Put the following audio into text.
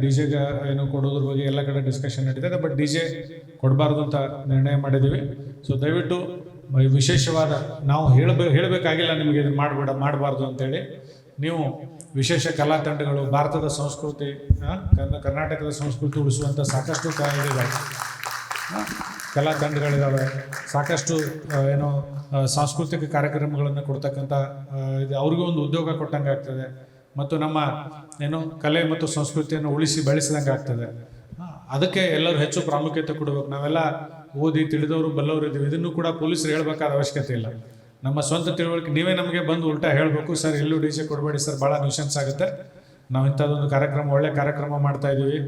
D ಜೆಗೆ ಏನು ಕೊಡೋದ್ರ ಬಗ್ಗೆ ಎಲ್ಲ ಕಡೆ ಡಿಸ್ಕಷನ್ ನಡೀತದೆ. ಬಟ್ ಡಿ ಜೆ ಕೊಡಬಾರ್ದು ಅಂತ ನಿರ್ಣಯ ಮಾಡಿದ್ದೀವಿ. ಸೊ ದಯವಿಟ್ಟು ವಿಶೇಷವಾದ ನಾವು ಹೇಳಬೇಕಾಗಿಲ್ಲ ನಿಮಗೆ ಇದನ್ನು ಮಾಡಬಾರ್ದು ಅಂತೇಳಿ. ನೀವು ವಿಶೇಷ ಕಲಾ ತಂಡಗಳು, ಭಾರತದ ಸಂಸ್ಕೃತಿ, ಕರ್ನಾಟಕದ ಸಂಸ್ಕೃತಿ ಉಳಿಸುವಂಥ ಸಾಕಷ್ಟು ಕಲಾ ತಂಡಗಳಿದ್ದಾವೆ, ಸಾಕಷ್ಟು ಏನೋ ಸಾಂಸ್ಕೃತಿಕ ಕಾರ್ಯಕ್ರಮಗಳನ್ನು ಕೊಡ್ತಕ್ಕಂಥ ಅವ್ರಿಗೂ ಒಂದು ಉದ್ಯೋಗ ಕೊಟ್ಟಂಗೆ ಆಗ್ತದೆ ಮತ್ತು ನಮ್ಮ ಏನು ಕಲೆ ಮತ್ತು ಸಂಸ್ಕೃತಿಯನ್ನು ಉಳಿಸಿ ಬೆಳೆಸಿದಂಗೆ ಆಗ್ತದೆ. ಅದಕ್ಕೆ ಎಲ್ಲರೂ ಹೆಚ್ಚು ಪ್ರಾಮುಖ್ಯತೆ ಕೊಡಬೇಕು. ನಾವೆಲ್ಲ ಓದಿ ತಿಳಿದವರು ಬಲ್ಲವರು ಇದ್ದೀವಿ. ಇದನ್ನು ಕೂಡ ಪೊಲೀಸರು ಹೇಳಬೇಕಾದ ಅವಶ್ಯಕತೆ ಇಲ್ಲ. ನಮ್ಮ ಸ್ವಂತ ತಿಳುವಳಿಕೆ ನೀವೇ ನಮಗೆ ಬಂದು ಉಲ್ಟಾ ಹೇಳಬೇಕು, ಸರ್ ಎಲ್ಲೂ ಡಿ ಜೆ ಕೊಡಬೇಡಿ ಸರ್, ಭಾಳ ನ್ಯೂಸೆನ್ಸ್ ಆಗುತ್ತೆ, ನಾವು ಇಂಥದ್ದೊಂದು ಕಾರ್ಯಕ್ರಮ ಒಳ್ಳೆ ಕಾರ್ಯಕ್ರಮ ಮಾಡ್ತಾ ಇದ್ದೀವಿ,